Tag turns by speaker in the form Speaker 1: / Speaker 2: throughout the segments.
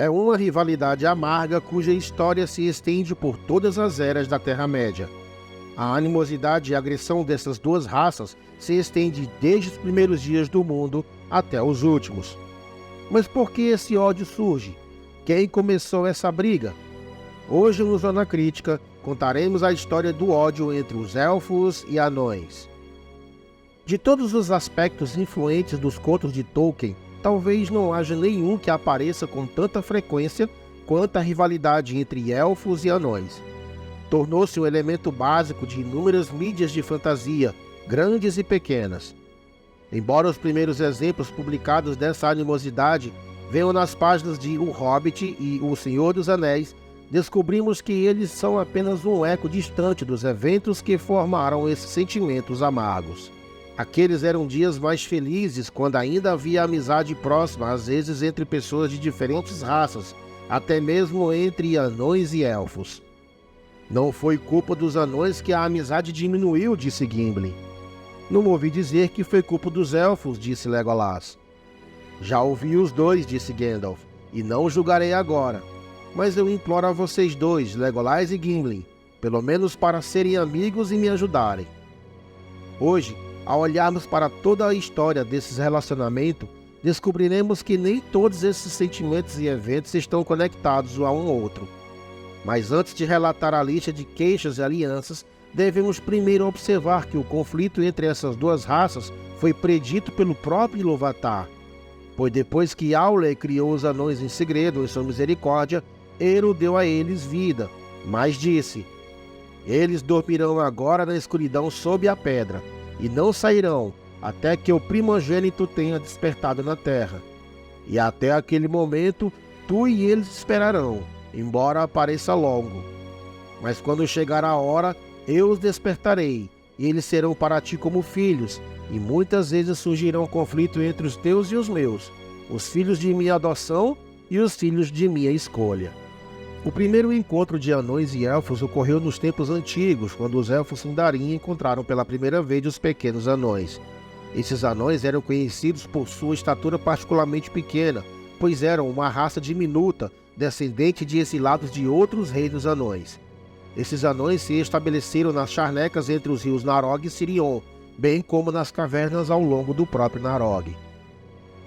Speaker 1: É uma rivalidade amarga cuja história se estende por todas as eras da Terra-média. A animosidade e agressão dessas duas raças se estende desde os primeiros dias do mundo até os últimos. Mas por que esse ódio surge? Quem começou essa briga? Hoje no Zona Crítica contaremos a história do ódio entre os elfos e anões. De todos os aspectos influentes dos contos de Tolkien, talvez não haja nenhum que apareça com tanta frequência quanto a rivalidade entre elfos e anões. Tornou-se um elemento básico de inúmeras mídias de fantasia, grandes e pequenas. Embora os primeiros exemplos publicados dessa animosidade venham nas páginas de O Hobbit e O Senhor dos Anéis, descobrimos que eles são apenas um eco distante dos eventos que formaram esses sentimentos amargos. Aqueles eram dias mais felizes quando ainda havia amizade próxima, às vezes entre pessoas de diferentes raças, até mesmo entre anões e elfos. Não foi culpa dos anões que a amizade diminuiu, disse Gimli. Não ouvi dizer que foi culpa dos elfos, disse Legolas. Já ouvi os dois, disse Gandalf, e não julgarei agora. Mas eu imploro a vocês dois, Legolas e Gimli, pelo menos para serem amigos e me ajudarem. Hoje, ao olharmos para toda a história desses relacionamentos, descobriremos que nem todos esses sentimentos e eventos estão conectados um ao outro. Mas antes de relatar a lista de queixas e alianças, devemos primeiro observar que o conflito entre essas duas raças foi predito pelo próprio Ilúvatar. Pois depois que Aule criou os anões em segredo em sua misericórdia, Eru deu a eles vida, mas disse: eles dormirão agora na escuridão sob a pedra, e não sairão até que o primogênito tenha despertado na terra. E até aquele momento, tu e eles esperarão, embora pareça longo. Mas quando chegar a hora, eu os despertarei, e eles serão para ti como filhos, e muitas vezes surgirá um conflito entre os teus e os meus, os filhos de minha adoção e os filhos de minha escolha. O primeiro encontro de anões e elfos ocorreu nos tempos antigos, quando os elfos Sindarin encontraram pela primeira vez os pequenos anões. Esses anões eram conhecidos por sua estatura particularmente pequena, pois eram uma raça diminuta, descendente de exilados de outros reinos anões. Esses anões se estabeleceram nas charnecas entre os rios Narog e Sirion, bem como nas cavernas ao longo do próprio Narog.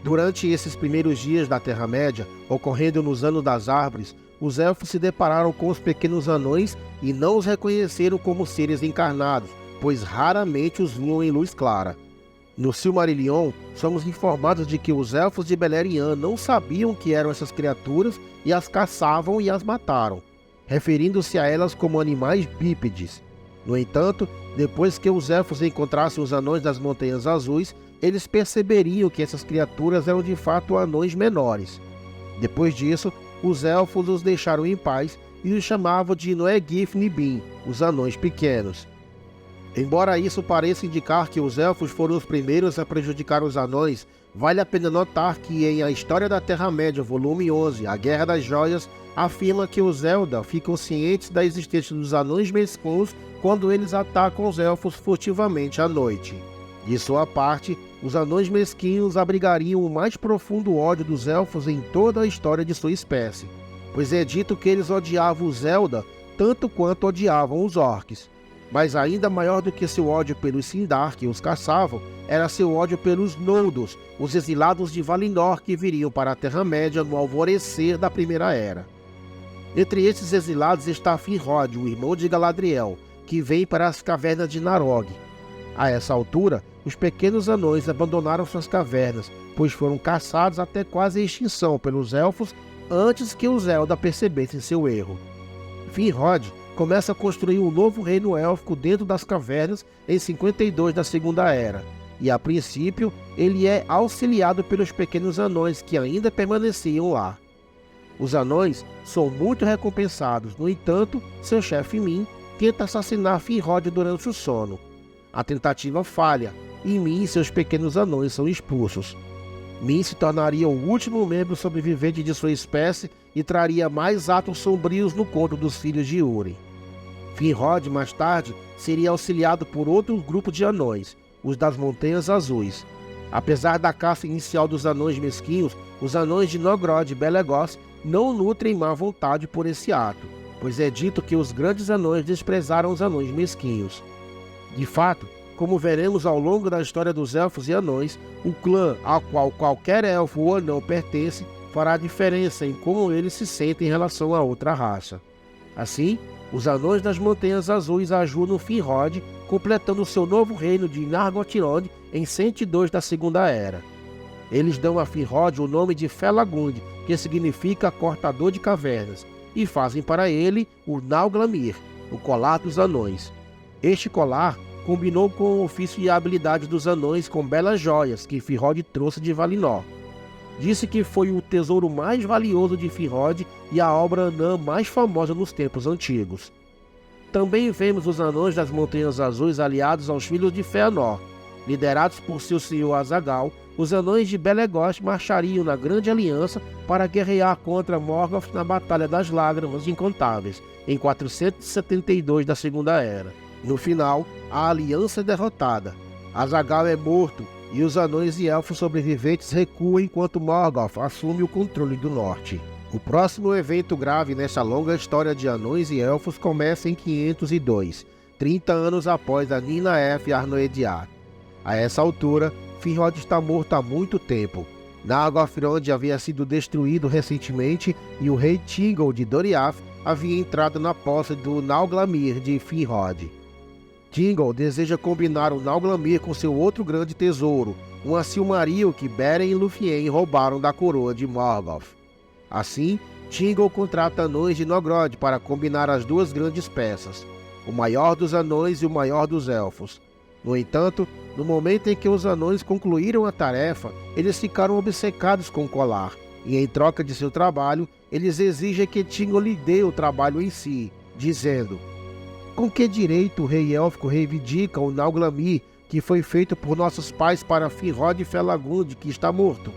Speaker 1: Durante esses primeiros dias da Terra-média, ocorrendo nos Anos das Árvores, os elfos se depararam com os pequenos anões e não os reconheceram como seres encarnados, pois raramente os viam em luz clara. No Silmarillion, somos informados de que os elfos de Beleriand não sabiam que eram essas criaturas e as caçavam e as mataram, referindo-se a elas como animais bípedes. No entanto, depois que os elfos encontrassem os anões das Montanhas Azuis, eles perceberiam que essas criaturas eram de fato anões menores. Depois disso, os elfos os deixaram em paz e os chamavam de Noegif-Nibin, os anões pequenos. Embora isso pareça indicar que os elfos foram os primeiros a prejudicar os anões, vale a pena notar que em A História da Terra-média, volume 11, A Guerra das Joias, afirma que os Eldar ficam cientes da existência dos anões mesquinhos quando eles atacam os elfos furtivamente à noite. De sua parte, os anões mesquinhos abrigariam o mais profundo ódio dos elfos em toda a história de sua espécie, pois é dito que eles odiavam os Eldar tanto quanto odiavam os orcs. Mas ainda maior do que seu ódio pelos Sindar que os caçavam, era seu ódio pelos Noldor, os exilados de Valinor que viriam para a Terra-média no alvorecer da Primeira Era. Entre esses exilados está Finrod, o irmão de Galadriel, que vem para as cavernas de Narog. A essa altura, os pequenos anões abandonaram suas cavernas, pois foram caçados até quase a extinção pelos elfos antes que os Eldar percebessem seu erro. Finrod começa a construir um novo reino élfico dentro das cavernas em 52 da Segunda Era, e a princípio ele é auxiliado pelos pequenos anões que ainda permaneciam lá. Os anões são muito recompensados, no entanto, seu chefe Min tenta assassinar Finrod durante o sono. A tentativa falha, e Min e seus pequenos anões são expulsos. Min se tornaria o último membro sobrevivente de sua espécie e traria mais atos sombrios no conto dos filhos de Húrin. Finrod, mais tarde, seria auxiliado por outro grupo de anões, os das Montanhas Azuis. Apesar da caça inicial dos anões mesquinhos, os anões de Nogrod e Belegost não nutrem má vontade por esse ato, pois é dito que os grandes anões desprezaram os anões mesquinhos. De fato, como veremos ao longo da história dos elfos e anões, o clã ao qual qualquer elfo ou anão pertence fará diferença em como eles se sentem em relação a outra raça. Assim, os anões das Montanhas Azuis ajudam Finrod, completando seu novo reino de Nargothrond em 102 da Segunda Era. Eles dão a Finrod o nome de Felagund, que significa cortador de cavernas, e fazem para ele o Nauglamir, o colar dos anões. Este colar combinou com o ofício e a habilidade dos anões com belas joias que Finrod trouxe de Valinor. Disse que foi o tesouro mais valioso de Finrod e a obra anã mais famosa nos tempos antigos. Também vemos os anões das Montanhas Azuis aliados aos filhos de Fëanor. Liderados por seu senhor Azaghal, os anões de Belegost marchariam na Grande Aliança para guerrear contra Morgoth na Batalha das Lágrimas Incontáveis, em 472 da Segunda Era. No final, a aliança é derrotada. Azaghal é morto e os anões e elfos sobreviventes recuam enquanto Morgoth assume o controle do norte. O próximo evento grave nessa longa história de anões e elfos começa em 502, 30 anos após a Nina-F Arnoediad. A essa altura, Finrod está morto há muito tempo. Nargothrond havia sido destruído recentemente e o rei Thingol de Doriath havia entrado na posse do Nauglamir de Finrod. Thingol deseja combinar o Nauglamir com seu outro grande tesouro, uma Silmaril que Beren e Lúthien roubaram da coroa de Morgoth. Assim, Thingol contrata anões de Nogrod para combinar as duas grandes peças, o maior dos anões e o maior dos elfos. No entanto, no momento em que os anões concluíram a tarefa, eles ficaram obcecados com o colar, e em troca de seu trabalho, eles exigem que Thingol lhe dê o trabalho em si, dizendo: com que direito o rei élfico reivindica o Nauglamir, que foi feito por nossos pais para Finrod Felagund, que está morto?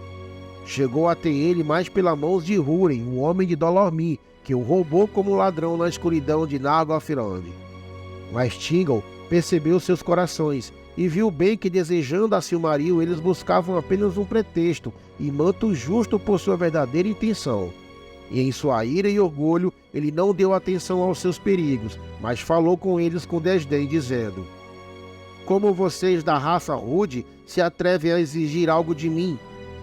Speaker 1: Chegou até ele mais pela mão de Húrin, o homem de Dolormin, que o roubou como ladrão na escuridão de Nargothrond. Mas Thingol percebeu seus corações e viu bem que, desejando a Silmaril, eles buscavam apenas um pretexto e manto justo por sua verdadeira intenção. E em sua ira e orgulho, ele não deu atenção aos seus perigos, mas falou com eles com desdém, dizendo: como vocês da raça rude se atrevem a exigir algo de mim?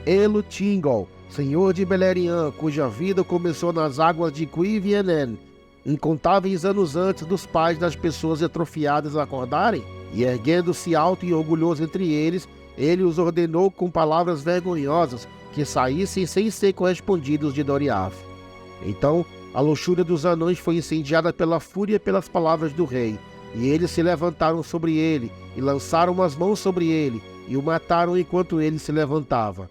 Speaker 1: Elo Thingol, senhor de Beleriand, cuja vida começou nas águas de Cuivienen, incontáveis anos antes dos pais das pessoas atrofiadas acordarem? E erguendo-se alto e orgulhoso entre eles, ele os ordenou com palavras vergonhosas que saíssem sem ser correspondidos de Doriath. Então, a luxúria dos anões foi incendiada pela fúria pelas palavras do rei, e eles se levantaram sobre ele, e lançaram as mãos sobre ele, e o mataram enquanto ele se levantava.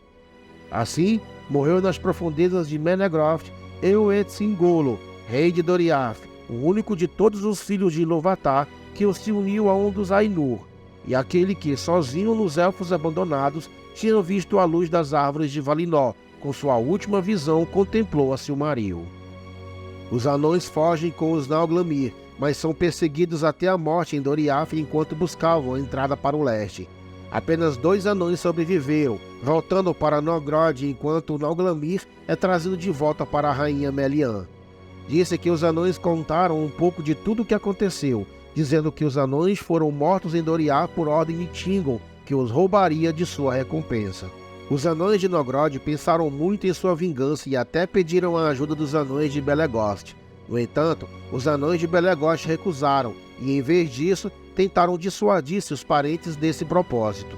Speaker 1: Assim, morreu nas profundezas de Menegroth Eoethsingolo, rei de Doriath, o único de todos os filhos de Ilúvatar que se uniu a um dos Ainur, e aquele que, sozinho nos elfos abandonados, tinha visto a luz das árvores de Valinor, com sua última visão contemplou a Silmaril. Os anões fogem com os Nauglamir, mas são perseguidos até a morte em Doriath enquanto buscavam a entrada para o leste. Apenas 2 anões sobreviveram, voltando para Nogrod enquanto o Nauglamir é trazido de volta para a rainha Melian. Disse que os anões contaram um pouco de tudo o que aconteceu, dizendo que os anões foram mortos em Doriath por ordem de Thingol, que os roubaria de sua recompensa. Os anões de Nogrod pensaram muito em sua vingança e até pediram a ajuda dos anões de Belegost. No entanto, os anões de Belegost recusaram e, em vez disso, tentaram dissuadir seus parentes desse propósito.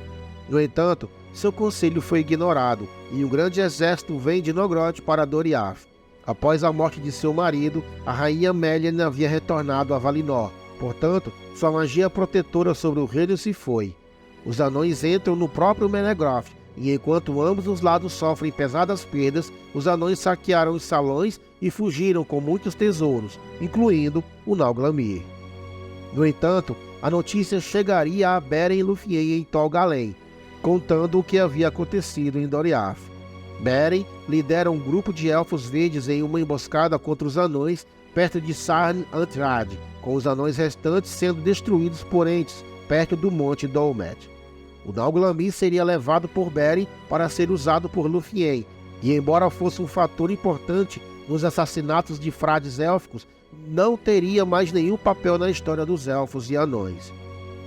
Speaker 1: No entanto, seu conselho foi ignorado e um grande exército vem de Nogrod para Doriath. Após a morte de seu marido, a rainha Melian havia retornado a Valinor. Portanto, sua magia protetora sobre o reino se foi. Os anões entram no próprio Menegroth, e enquanto ambos os lados sofrem pesadas perdas, os anões saquearam os salões e fugiram com muitos tesouros, incluindo o Nauglamir. No entanto, a notícia chegaria a Beren e Lúthien em Tol Galen, contando o que havia acontecido em Doriath. Beren lidera um grupo de elfos verdes em uma emboscada contra os anões perto de Sarn-Antrad, com os anões restantes sendo destruídos por entes perto do Monte Dolmet. O Nauglamir seria levado por Beren para ser usado por Lúthien, e embora fosse um fator importante, nos assassinatos de frades élficos, não teria mais nenhum papel na história dos elfos e anões.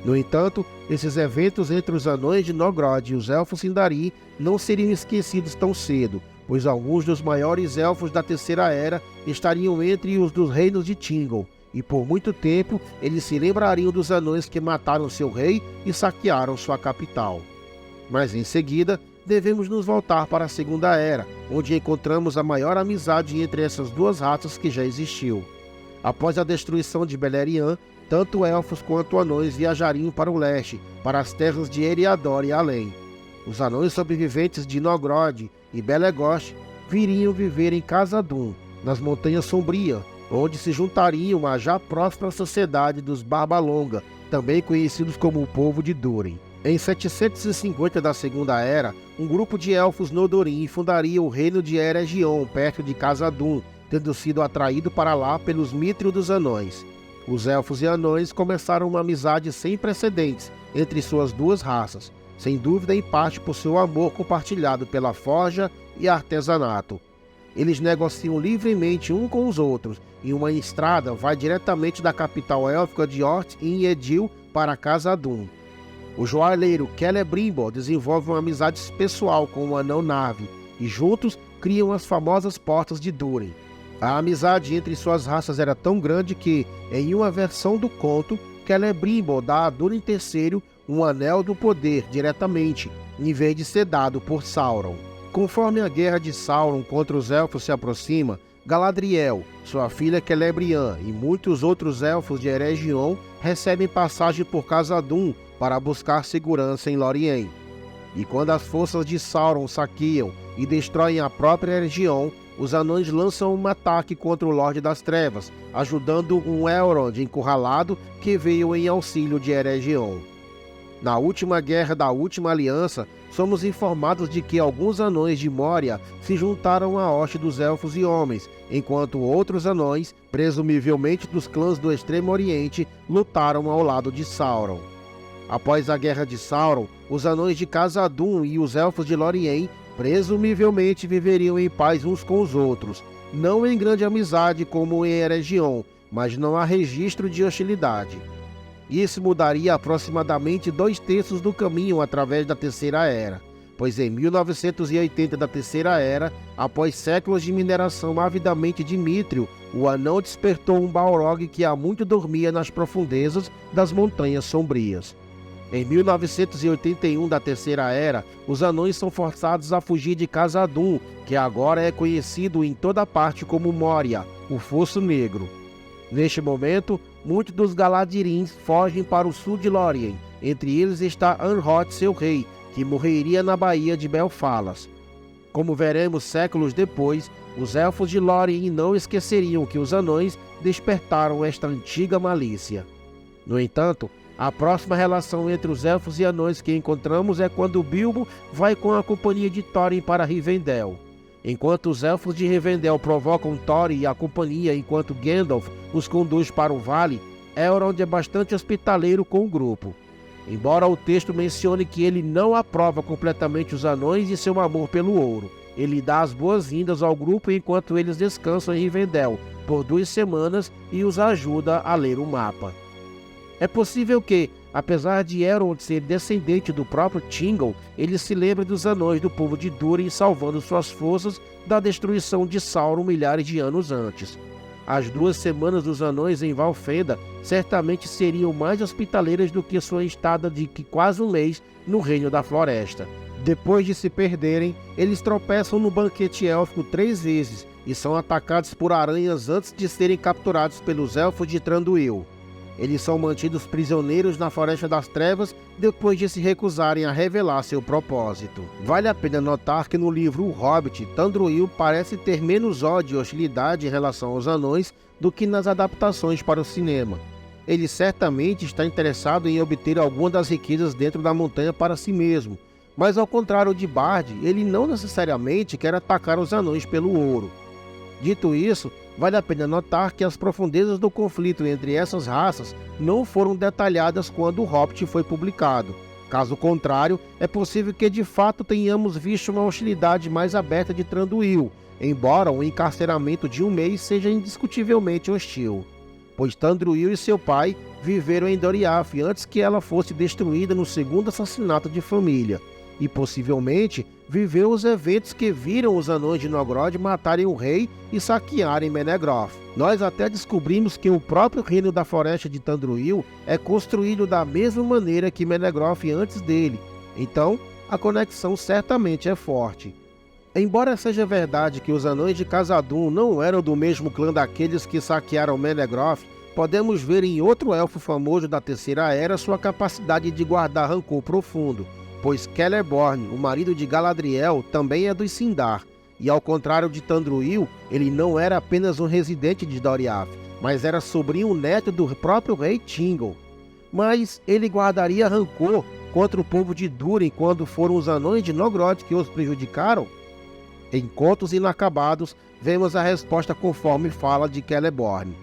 Speaker 1: No entanto, esses eventos entre os anões de Nogrod e os elfos Sindari não seriam esquecidos tão cedo, pois alguns dos maiores elfos da Terceira Era estariam entre os dos reinos de Tingle, e por muito tempo eles se lembrariam dos anões que mataram seu rei e saquearam sua capital. Mas em seguida, devemos nos voltar para a Segunda Era, onde encontramos a maior amizade entre essas duas raças que já existiu. Após a destruição de Beleriand, tanto elfos quanto anões viajariam para o leste, para as terras de Eriador e além. Os anões sobreviventes de Nogrod e Belegost viriam viver em Khazad-dûm, nas Montanhas Sombrias, onde se juntariam à já próspera sociedade dos Barba-Longa, também conhecidos como o povo de Durin. Em 750 da Segunda Era, um grupo de elfos Nodorin fundaria o reino de Eregion, perto de Khazad-dûm, tendo sido atraído para lá pelos Mithril dos Anões. Os elfos e anões começaram uma amizade sem precedentes entre suas duas raças, sem dúvida em parte por seu amor compartilhado pela forja e artesanato. Eles negociam livremente um com os outros, e uma estrada vai diretamente da capital élfica de Ort-in-Edil para Khazad-dûm. O joalheiro Celebrimbor desenvolve uma amizade pessoal com o anão Narvi, e juntos criam as famosas Portas de Durin. A amizade entre suas raças era tão grande que, em uma versão do conto, Celebrimbor dá a Durin III um anel do poder diretamente, em vez de ser dado por Sauron. Conforme a guerra de Sauron contra os elfos se aproxima, Galadriel, sua filha Celebrian e muitos outros elfos de Eregion recebem passagem por Khazad-dûm para buscar segurança em Lórien. E quando as forças de Sauron saqueiam e destroem a própria Eregion, os anões lançam um ataque contra o Lorde das Trevas, ajudando um Elrond encurralado que veio em auxílio de Eregion. Na última guerra da Última Aliança, somos informados de que alguns anões de Moria se juntaram à hoste dos Elfos e Homens, enquanto outros anões, presumivelmente dos clãs do Extremo Oriente, lutaram ao lado de Sauron. Após a Guerra de Sauron, os anões de Khazad-dûm e os Elfos de Lórien presumivelmente viveriam em paz uns com os outros, não em grande amizade como em Eregion, mas não há registro de hostilidade. Isso mudaria aproximadamente 2/3 do caminho através da Terceira Era, pois em 1980 da Terceira Era, após séculos de mineração avidamente de Mithril, o anão despertou um Balrog que há muito dormia nas profundezas das Montanhas Sombrias. Em 1981 da Terceira Era, os anões são forçados a fugir de Khazad-dûm, que agora é conhecido em toda parte como Moria, o Fosso Negro. Neste momento, muitos dos Galadirins fogem para o sul de Lórien. Entre eles está Anhot, seu rei, que morreria na Baía de Belfalas. Como veremos séculos depois, os elfos de Lórien não esqueceriam que os anões despertaram esta antiga malícia. No entanto, a próxima relação entre os elfos e anões que encontramos é quando Bilbo vai com a companhia de Thorin para Rivendell. Enquanto os elfos de Rivendell provocam Thorin e a companhia enquanto Gandalf os conduz para o vale, Elrond é bastante hospitaleiro com o grupo. Embora o texto mencione que ele não aprova completamente os anões e seu amor pelo ouro, ele dá as boas-vindas ao grupo enquanto eles descansam em Rivendell por 2 semanas e os ajuda a ler o mapa. É possível que, apesar de Elrond ser descendente do próprio Tingle, ele se lembre dos anões do povo de Durin salvando suas forças da destruição de Sauron milhares de anos antes. As 2 semanas dos anões em Valfenda certamente seriam mais hospitaleiras do que sua estada de quase 1 mês no Reino da Floresta. Depois de se perderem, eles tropeçam no banquete élfico 3 vezes e são atacados por aranhas antes de serem capturados pelos elfos de Thranduil. Eles são mantidos prisioneiros na Floresta das Trevas depois de se recusarem a revelar seu propósito. Vale a pena notar que no livro O Hobbit, Thranduil parece ter menos ódio e hostilidade em relação aos anões do que nas adaptações para o cinema. Ele certamente está interessado em obter alguma das riquezas dentro da montanha para si mesmo, mas ao contrário de Bard, ele não necessariamente quer atacar os anões pelo ouro. Dito isso, vale a pena notar que as profundezas do conflito entre essas raças não foram detalhadas quando o Hobbit foi publicado. Caso contrário, é possível que de fato tenhamos visto uma hostilidade mais aberta de Thranduil, embora o encarceramento de um mês seja indiscutivelmente hostil, pois Thranduil e seu pai viveram em Doriath antes que ela fosse destruída no segundo assassinato de família, e possivelmente viveu os eventos que viram os anões de Nogrod matarem o rei e saquearem Menegroth. Nós até descobrimos que o próprio reino da floresta de Thranduil é construído da mesma maneira que Menegroth antes dele, então a conexão certamente é forte. Embora seja verdade que os anões de Khazad-dûm não eram do mesmo clã daqueles que saquearam Menegroth, podemos ver em outro elfo famoso da Terceira Era sua capacidade de guardar rancor profundo, pois Celeborn, o marido de Galadriel, também é dos Sindar, e ao contrário de Thranduil, ele não era apenas um residente de Doriath, mas era sobrinho neto do próprio rei Thingol. Mas ele guardaria rancor contra o povo de Durin quando foram os anões de Nogrod que os prejudicaram? Em Contos Inacabados, vemos a resposta conforme fala de Celeborn.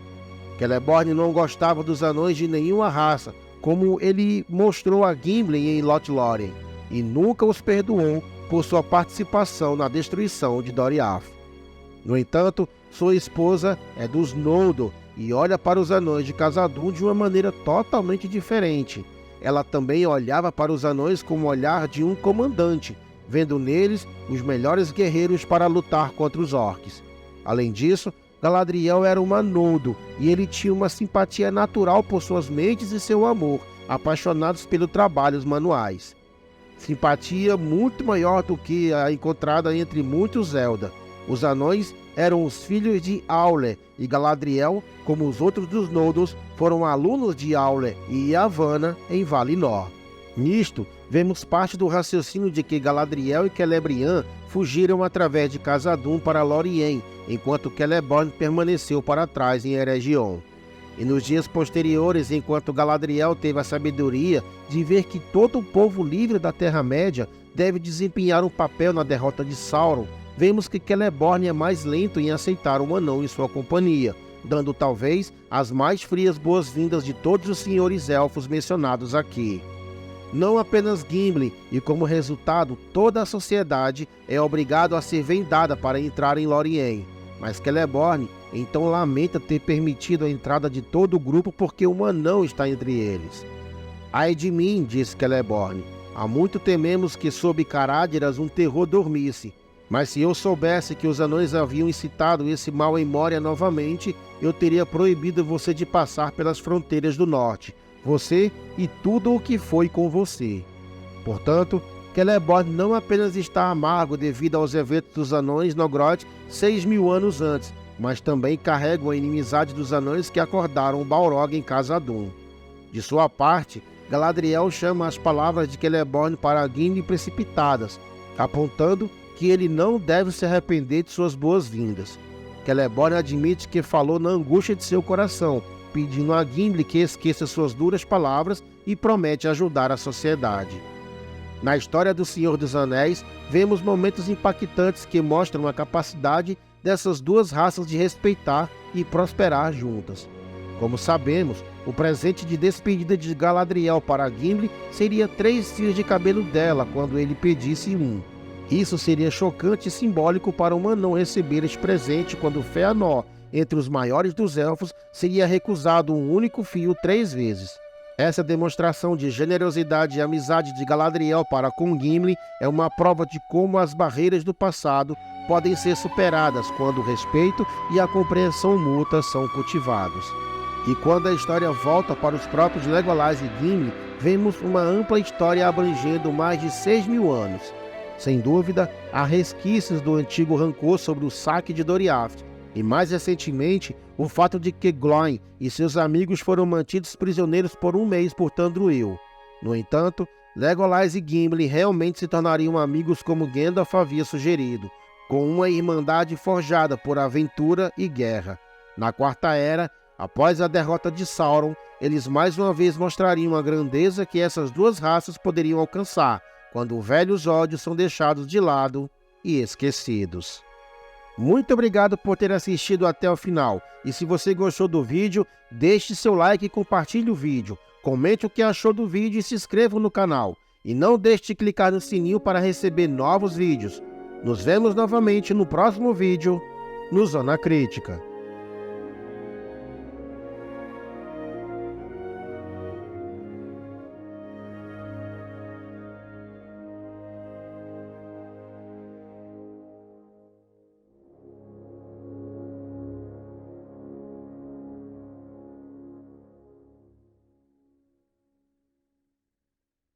Speaker 1: Celeborn não gostava dos anões de nenhuma raça, como ele mostrou a Gimli em Lothlórien, e nunca os perdoou por sua participação na destruição de Doriath. No entanto, sua esposa é dos Noldor e olha para os anões de Khazad-dûm de uma maneira totalmente diferente. Ela também olhava para os anões com o olhar de um comandante, vendo neles os melhores guerreiros para lutar contra os orcs. Além disso, Galadriel era uma Noldor e ele tinha uma simpatia natural por suas mentes e seu amor, apaixonados pelos trabalhos manuais. Simpatia muito maior do que a encontrada entre muitos Eldar. Os anões eram os filhos de Aule, e Galadriel, como os outros dos Noldor, foram alunos de Aule e Yavanna em Valinor. Nisto, vemos parte do raciocínio de que Galadriel e Celebrian fugiram através de Khazad-dûm para Lórien, enquanto Celeborn permaneceu para trás em Eregion. E nos dias posteriores, enquanto Galadriel teve a sabedoria de ver que todo o povo livre da Terra-média deve desempenhar um papel na derrota de Sauron, vemos que Celeborn é mais lento em aceitar um anão em sua companhia, dando talvez as mais frias boas-vindas de todos os senhores elfos mencionados aqui. Não apenas Gimli, e como resultado toda a sociedade é obrigado a ser vendada para entrar em Lórien, mas Celeborn então lamenta ter permitido a entrada de todo o grupo porque um anão está entre eles. Ai de mim, disse Celeborn, há muito tememos que sob Caráderas um terror dormisse, mas se eu soubesse que os anões haviam incitado esse mal em Moria novamente, eu teria proibido você de passar pelas fronteiras do norte, você e tudo o que foi com você. Portanto, Celeborn não apenas está amargo devido aos eventos dos anões Nogrod 6.000 anos antes, mas também carrega a inimizade dos anões que acordaram Balrog em Khazad-dûm. De sua parte, Galadriel chama as palavras de Celeborn para Gimli precipitadas, apontando que ele não deve se arrepender de suas boas-vindas. Celeborn admite que falou na angústia de seu coração, pedindo a Gimli que esqueça suas duras palavras e promete ajudar a sociedade. Na história do Senhor dos Anéis, vemos momentos impactantes que mostram a capacidade dessas duas raças de respeitar e prosperar juntas. Como sabemos, o presente de despedida de Galadriel para Gimli seria 3 fios de cabelo dela quando ele pedisse um. Isso seria chocante e simbólico para um anão receber este presente quando Fëanor, entre os maiores dos elfos, seria recusado um único fio 3 vezes. Essa demonstração de generosidade e amizade de Galadriel para com Gimli é uma prova de como as barreiras do passado podem ser superadas quando o respeito e a compreensão mútua são cultivados. E quando a história volta para os próprios Legolas e Gimli, vemos uma ampla história abrangendo mais de 6.000 anos. Sem dúvida, há resquícios do antigo rancor sobre o saque de Doriath, e mais recentemente, o fato de que Glóin e seus amigos foram mantidos prisioneiros por um mês por Thranduil. No entanto, Legolas e Gimli realmente se tornariam amigos como Gandalf havia sugerido, com uma irmandade forjada por aventura e guerra. Na Quarta Era, após a derrota de Sauron, eles mais uma vez mostrariam a grandeza que essas duas raças poderiam alcançar, quando velhos ódios são deixados de lado e esquecidos. Muito obrigado por ter assistido até o final, e se você gostou do vídeo, deixe seu like e compartilhe o vídeo, comente o que achou do vídeo e se inscreva no canal. E não deixe de clicar no sininho para receber novos vídeos. Nos vemos novamente no próximo vídeo no Zona Crítica.